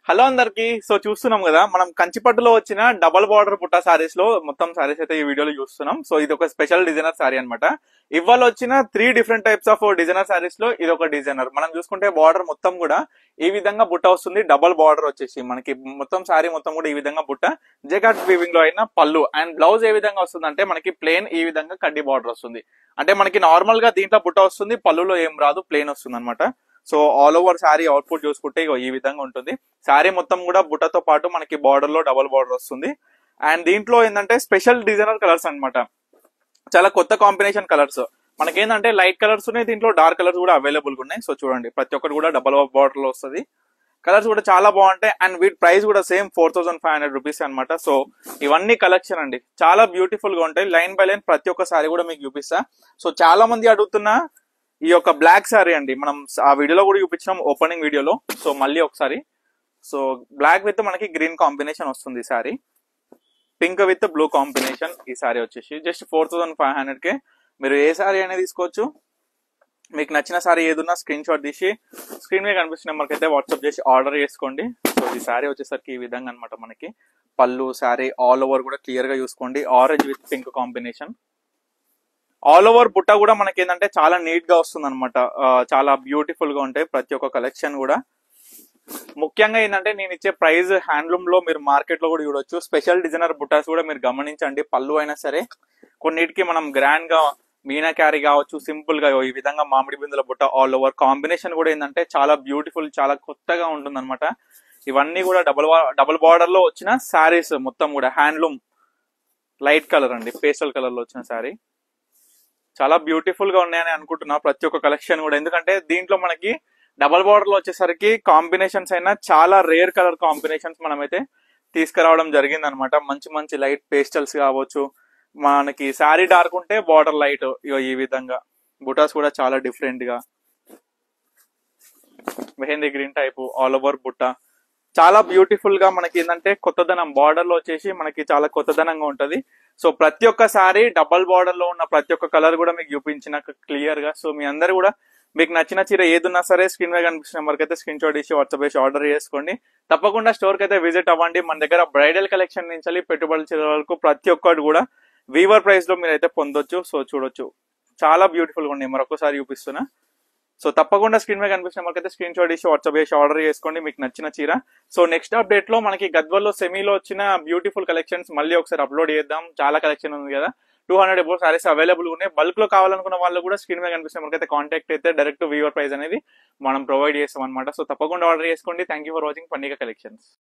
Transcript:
Hello అందరికి. So చూస్తున్నాం కదా, మనం కంచిపట్టులో వచ్చిన డబల్ బార్డర్ బుట్టా సారీస్ లో మొత్తం సారీస్ అయితే ఈ వీడియోలో చూస్తున్నాం. సో ఇది ఒక స్పెషల్ డిజైనర్ సారీ అనమాట. ఇవాళ వచ్చిన 3 different types of designer saris లో ఇది ఒక డిజైనర్. మనం చూసుకుంటే బార్డర్ మొత్తం కూడా ఈ విధంగా బుట్ట వస్తుంది. డబల్ బార్డర్ వచ్చేసి మనకి మొత్తం సారీ మొత్తం కూడా ఈ విధంగా బుట్ట జెకాట్ వీవింగ్ లో అయిన పళ్ళు అండ్ బ్లౌజ్ ఏ విధంగా వస్తుంది అంటే మనకి ప్లేన్ ఈ విధంగా కడ్డీ బార్డర్ వస్తుంది. అంటే మనకి నార్మల్ గా దీంట్లో బుట్ట వస్తుంది, పళ్ళులో ఏం రాదు, ప్లేన్ వస్తుంది అనమాట. So all over sari output చూసుకుంటే ఈ విధంగా ఉంటుంది. శారీ మొత్తం కూడా బుట్టతో పాటు మనకి బార్డర్ లో డబుల్ బార్డర్ వస్తుంది. అండ్ దీంట్లో ఏంటంటే స్పెషల్ డిజైనర్ కలర్స్ అన్నమాట. చాలా కొత్త కాంబినేషన్ కలర్స్. మనకేంటంటే లైట్ కలర్స్ ఉన్నాయి, దీంట్లో డార్క్ కలర్స్ కూడా అవైలబుల్ గా ఉన్నాయి. సో చూడండి, ప్రతి ఒక్కటి కూడా డబల్ బార్డర్ లో వస్తుంది. కలర్స్ కూడా చాలా బాగుంటాయి. అండ్ వీటి ప్రైస్ కూడా సేమ్ 4500 రూపీస్ అనమాట. సో ఇవన్నీ కలెక్షన్ అండి, చాలా బ్యూటిఫుల్ గా ఉంటాయి. లైన్ బై లైన్ ప్రతి ఒక్క సారీ కూడా మీకు చూపిస్తా. సో చాలా మంది అడుగుతున్న ఈ యొక్క బ్లాక్ సారీ అండి, మనం ఆ వీడియోలో కూడా చూపించినాం ఓపెనింగ్ వీడియోలో. సో మళ్ళీ ఒకసారి, సో బ్లాక్ విత్ మనకి గ్రీన్ కాంబినేషన్ వస్తుంది sorry, pink with blue combination. ఈ సారీ వచ్చేసి జస్ట్ 4500 కే మీరు ఏ సారీ అనేది తీసుకోవచ్చు. మీకు నచ్చిన సారీ ఏదున్నా స్క్రీన్ షాట్ తీసి స్క్రీన్ మీద కనిపిస్తున్న నెంబర్కి అయితే వాట్సాప్ చేసి ఆర్డర్ చేసుకోండి. సో ఈ సారీ వచ్చేసరికి ఈ విధంగా అనమాట. మనకి పళ్ళు సారీ ఆల్ ఓవర్ కూడా క్లియర్ గా చూసుకోండి, orange with pink combination. All over బుట్ట కూడా మనకి ఏంటంటే చాలా నీట్ గా వస్తుంది అనమాట. చాలా బ్యూటిఫుల్ గా ఉంటాయి ప్రతి ఒక్క కలెక్షన్ కూడా. ముఖ్యంగా ఏంటంటే నేను ఇచ్చే ప్రైస్ హ్యాండ్లూమ్ లో మీరు మార్కెట్ లో కూడా చూడొచ్చు. స్పెషల్ డిజైనర్ బుట్టాస్ కూడా మీరు గమనించండి. పళ్ళు అయినా సరే కొన్నిటికి మనం గ్రాండ్ గా మీనా క్యారీ కావచ్చు, సింపుల్ గా ఈ విధంగా మామిడి బిందుల బుట్ట ఆల్ ఓవర్ కాంబినేషన్ కూడా ఏంటంటే చాలా బ్యూటిఫుల్, చాలా కొత్తగా ఉంటుంది అనమాట. ఇవన్నీ కూడా డబుల్ బార్డర్ లో వచ్చిన శారీస్ మొత్తం కూడా హ్యాండ్లూమ్ లైట్ కలర్ అండి, పేస్టల్ కలర్ లో వచ్చిన శారీ. చాలా బ్యూటిఫుల్ గా ఉన్నాయని అనుకుంటున్నా ప్రతి ఒక్క కలెక్షన్ కూడా. ఎందుకంటే దీంట్లో మనకి డబల్ బార్డర్ లో వచ్చేసరికి కాంబినేషన్స్ అయినా చాలా రేర్ కలర్ కాంబినేషన్స్ మనమైతే తీసుకురావడం జరిగింది అనమాట. మంచి మంచి లైట్ పేస్టల్స్ కావచ్చు, మనకి శారీ డార్క్ ఉంటే బార్డర్ లైట్, ఈ విధంగా బుటాస్ కూడా చాలా డిఫరెంట్ గా mehndi green type all over బుట్ట చాలా బ్యూటిఫుల్ గా మనకి ఏంటంటే కొత్తదనం. బార్డర్ లో వచ్చేసి మనకి చాలా కొత్తదనంగా ఉంటది. సో ప్రతి ఒక్క సారీ డబల్ బార్డర్ లో ఉన్న ప్రతి ఒక్క కలర్ కూడా మీకు చూపించిన క్లియర్ గా. సో మీ అందరు కూడా మీకు నచ్చిన చీర ఏదున్నా సరే స్క్రీన్ మీద కనిపిస్తున్న నెంబర్కి అయితే స్క్రీన్ షాట్ ఇచ్చి వాట్సాప్ చేసి ఆర్డర్ చేసుకోండి. తప్పకుండా స్టోర్ కి అయితే విజిట్ అవ్వండి. మన దగ్గర బ్రైడల్ కలెక్షన్ నుంచి పెట్టుబడుల చీరల వరకు ప్రతి ఒక్కటి కూడా వీవర్ ప్రైస్ లో మీరు అయితే పొందొచ్చు. సో చూడొచ్చు, చాలా బ్యూటిఫుల్ గా ఉన్నాయి. మరొకసారి చూపిస్తున్నా. సో తప్పకుండా స్క్రీన్ మీద కనిపిస్తున్న మనకైతే స్క్రీన్ షాట్ ఇచ్చి వాట్సాప్ చేసి ఆర్డర్ చేసుకోండి మీకు నచ్చిన చీర. సో నెక్స్ట్ అప్డేట్ లో మనకి గద్వాల్లో సెమీలో వచ్చిన బ్యూటిఫుల్ కలెక్షన్స్ మళ్ళీ ఒకసారి అప్లోడ్ చేద్దాం. చాలా కలెక్షన్ ఉంది కదా, 200 అబౌవ్ సారీస్ అవైలబుల్ ఉన్నాయి. బల్క్ లో కావాలనుకున్న వాళ్ళు కూడా స్క్రీన్ మీద కనిపిస్తున్న మనకైతే కాంటాక్ట్ అయితే డైరెక్ట్ వీవర్ ప్రైస్ అనేది మనం ప్రొవైడ్ చేస్తాం అనమాట. సో తప్పకుండా ఆర్డర్ చేసుకోండి. థ్యాంక్ యూ ఫర్ వాచింగ్ పండుగ కలెక్షన్స్.